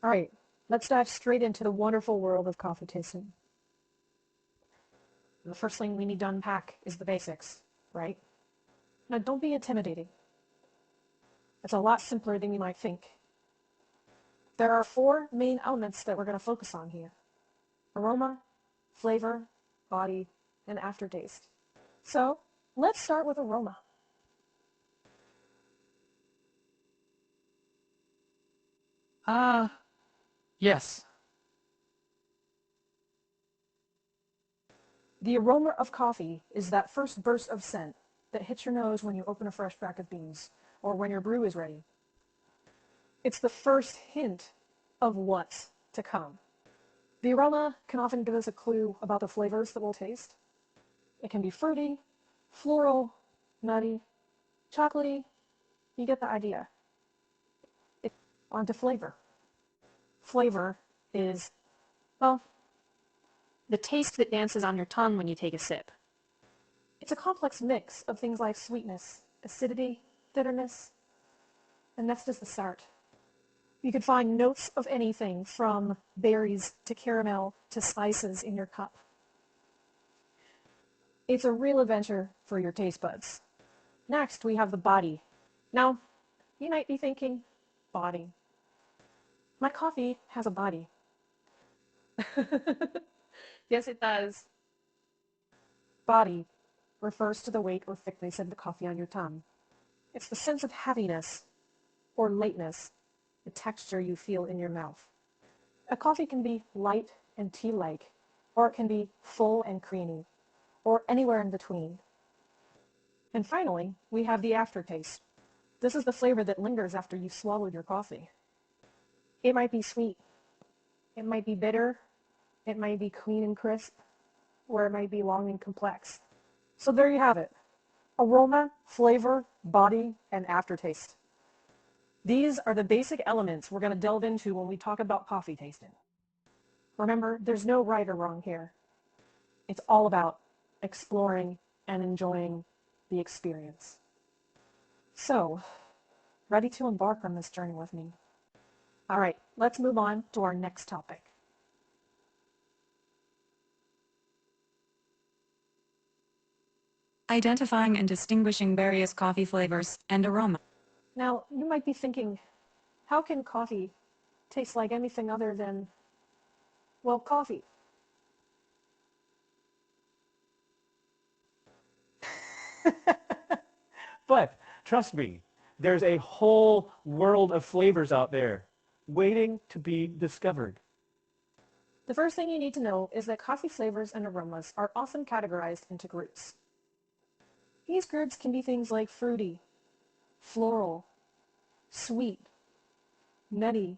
All right, let's dive straight into the wonderful world of coffee tasting. The first thing we need to unpack is the basics, right? Now, don't be intimidating. It's a lot simpler than you might think. There are four main elements that we're going to focus on here: aroma, flavor, body, and aftertaste. So, let's start with aroma. Ah, yes. The aroma of coffee is that first burst of scent that hits your nose when you open a fresh pack of beans or when your brew is ready. It's the first hint of what's to come. The aroma can often give us a clue about the flavors that we'll taste. It can be fruity, floral, nutty, chocolatey. You get the idea. It's on to flavor. Flavor is, well, The taste that dances on your tongue when you take a sip. it's a complex mix of things like sweetness, acidity, bitterness, and that's just the start. You could find notes of anything from berries to caramel to spices in your cup. It's a real adventure for your taste buds. Next, we have the body. Now, you might be thinking, body. My coffee has a body. Yes, it does. Body refers to the weight or thickness of the coffee on your tongue. It's the sense of heaviness or lightness, the texture you feel in your mouth. A coffee can be light and tea-like, or it can be full and creamy, or anywhere in between. And finally, we have the aftertaste. This is the flavor that lingers after you've swallowed your coffee. It might be sweet, it might be bitter, it might be clean and crisp, or it might be long and complex. So there you have it: aroma, flavor, body, and aftertaste. These are the basic elements we're going to delve into when we talk about coffee tasting. Remember, there's no right or wrong here. It's all about exploring and enjoying the experience. So, ready to embark on this journey with me? All right, let's move on to our next topic. Identifying and distinguishing various coffee flavors and aroma. Now, you might be thinking, how can coffee taste like anything other than, well, coffee? But trust me, there's a whole world of flavors out there waiting to be discovered. The first thing you need to know is that coffee flavors and aromas are often categorized into groups. These groups can be things like fruity, floral, sweet, nutty,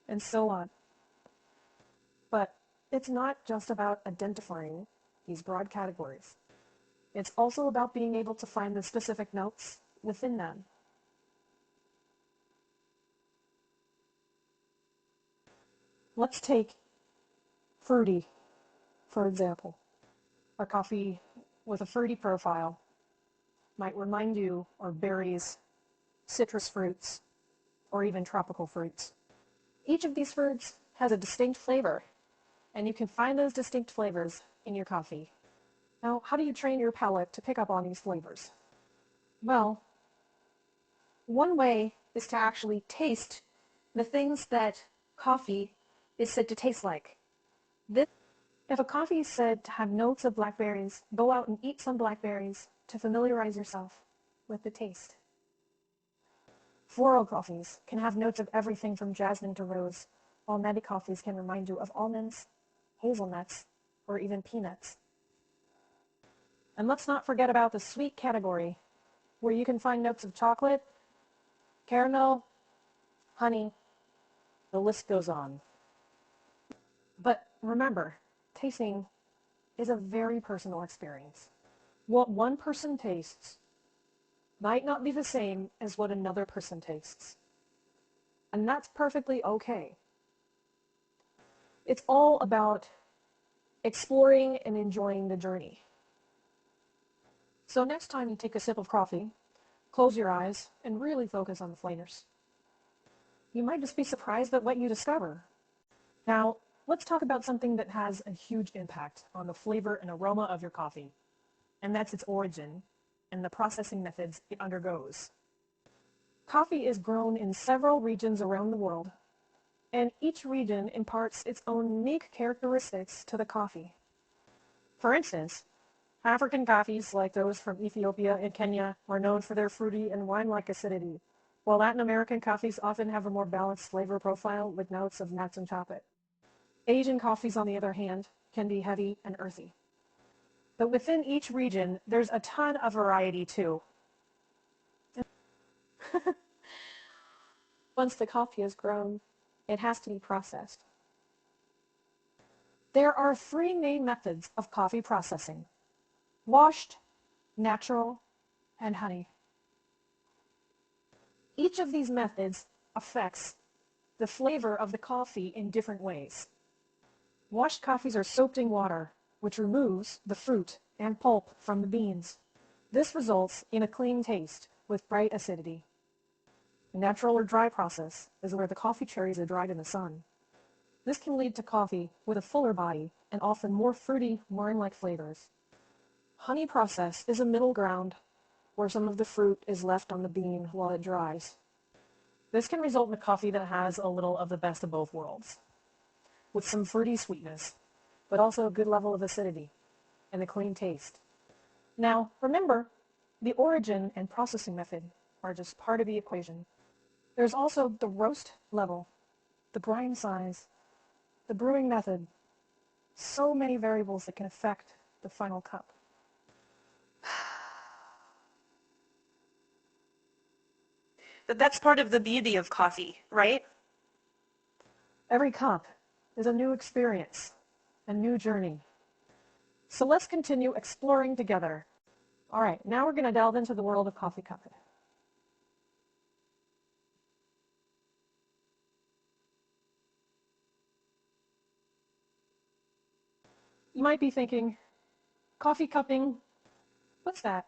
and so on. But it's not just about identifying these broad categories. It's also about being able to find the specific notes within them. Let's take fruity, for example. A coffee with a fruity profile might remind you of berries, citrus fruits, or even tropical fruits. Each of these fruits has a distinct flavor, and you can find those distinct flavors in your coffee. Now, how do you train your palate to pick up on these flavors? Well, one way is to actually taste the things that coffee is said to taste like. This, if a coffee is said to have notes of blackberries, go out and eat some blackberries to familiarize yourself with the taste. Floral coffees can have notes of everything from jasmine to rose, while nutty coffees can remind you of almonds, hazelnuts, or even peanuts. And let's not forget about the sweet category, where you can find notes of chocolate, caramel, honey, the list goes on. But remember, tasting is a very personal experience. What one person tastes might not be the same as what another person tastes. And that's perfectly okay. It's all about exploring and enjoying the journey. So next time you take a sip of coffee, close your eyes and really focus on the flavors. You might just be surprised at what you discover. Now, let's talk about something that has a huge impact on the flavor and aroma of your coffee, and that's its origin and the processing methods it undergoes. Coffee is grown in several regions around the world, and each region imparts its own unique characteristics to the coffee. For instance, African coffees, like those from Ethiopia and Kenya, are known for their fruity and wine-like acidity, while Latin American coffees often have a more balanced flavor profile with notes of nuts and chocolate. Asian coffees, on the other hand, can be heavy and earthy. But within each region, there's a ton of variety too. Once the coffee is grown, it has to be processed. There are three main methods of coffee processing: washed, natural, and honey. Each of these methods affects the flavor of the coffee in different ways. Washed coffees are soaked in water, which removes the fruit and pulp from the beans. This results in a clean taste with bright acidity. A natural or dry process is where the coffee cherries are dried in the sun. This can lead to coffee with a fuller body and often more fruity, wine-like flavors. Honey process is a middle ground where some of the fruit is left on the bean while it dries. This can result in a coffee that has a little of the best of both worlds, with some fruity sweetness, but also a good level of acidity and a clean taste. Now, remember, the origin and processing method are just part of the equation. There's also the roast level, the grind size, the brewing method, so many variables that can affect the final cup. But that's part of the beauty of coffee, right? Every cup is a new experience, a new journey. So let's continue exploring together. All right, now we're going to delve into the world of coffee cupping. You might be thinking, coffee cupping, what's that?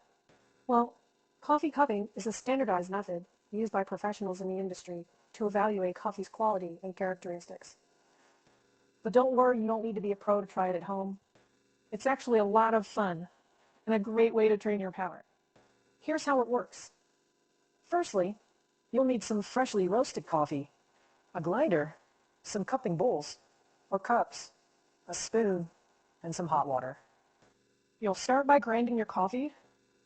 Well, coffee cupping is a standardized method used by professionals in the industry to evaluate coffee's quality and characteristics. But don't worry, you don't need to be a pro to try it at home. It's actually a lot of fun and a great way to train your palate. Here's how it works. Firstly, you'll need some freshly roasted coffee, a grinder, some cupping bowls or cups, a spoon, and some hot water. You'll start by grinding your coffee.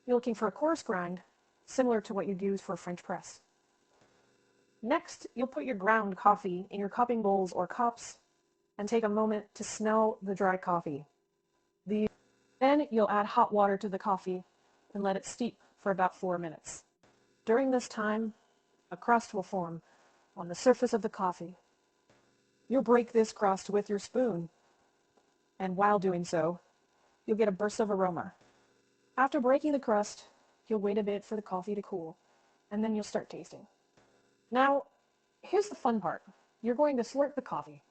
You're looking for a coarse grind, similar to what you'd use for a French press. Next, you'll put your ground coffee in your cupping bowls or cups and take a moment to smell the dry coffee. Then you'll add hot water to the coffee and let it steep for about 4 minutes. During this time, a crust will form on the surface of the coffee. You'll break this crust with your spoon, and while doing so, you'll get a burst of aroma. After breaking the crust, you'll wait a bit for the coffee to cool, and then you'll start tasting. Now, here's the fun part. You're going to slurp the coffee.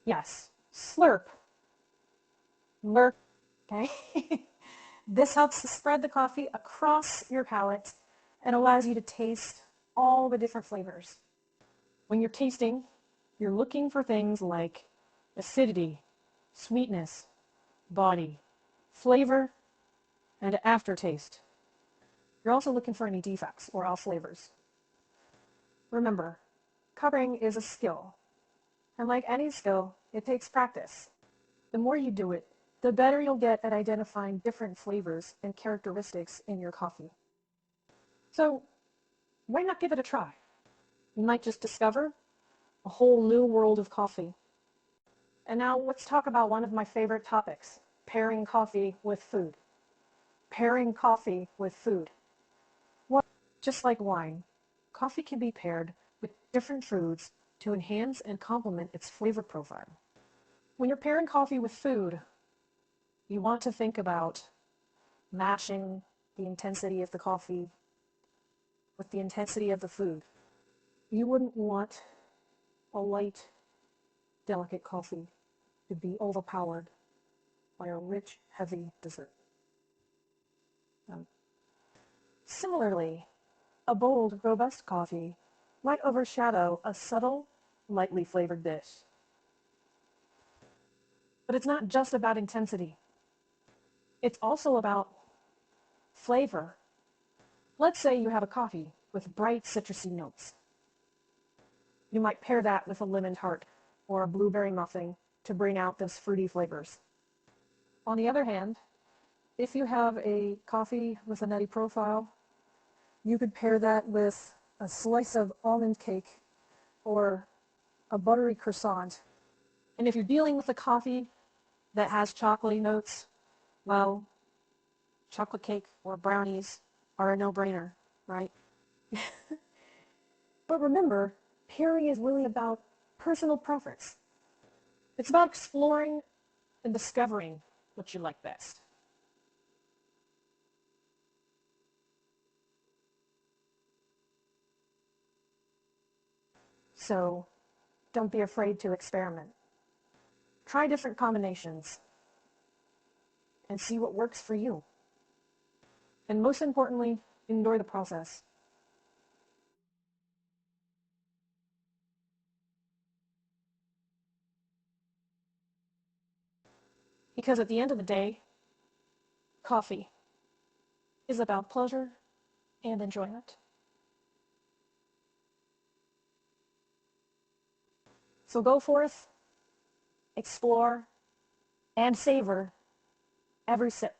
Yes, slurp. Slurp, okay? This helps to spread the coffee across your palate and allows you to taste all the different flavors. When you're tasting, you're looking for things like acidity, sweetness, body, flavor, and aftertaste. You're also looking for any defects or off flavors. Remember, cupping is a skill, and like any skill, it takes practice. The more you do it, the better you'll get at identifying different flavors and characteristics in your coffee. So, why not give it a try? You might just discover a whole new world of coffee. And now let's talk about one of my favorite topics, pairing coffee with food. Pairing coffee with food. Well, just like wine, coffee can be paired with different foods to enhance and complement its flavor profile. When you're pairing coffee with food, you want to think about matching the intensity of the coffee with the intensity of the food. You wouldn't want a light, delicate coffee to be overpowered by a rich, heavy dessert. Similarly, a bold, robust coffee might overshadow a subtle, lightly flavored dish. But it's not just about intensity. It's also about flavor. Let's say you have a coffee with bright citrusy notes. You might pair that with a lemon tart or a blueberry muffin to bring out those fruity flavors. On the other hand, if you have a coffee with a nutty profile, you could pair that with a slice of almond cake or a buttery croissant. And if you're dealing with a coffee that has chocolatey notes, well, chocolate cake or brownies are a no-brainer, right? But remember, pairing is really about personal preference. It's about exploring and discovering what you like best. So don't be afraid to experiment. Try different combinations and see what works for you. And most importantly, enjoy the process. Because at the end of the day, coffee is about pleasure and enjoyment. So go forth, explore, and savor every sip.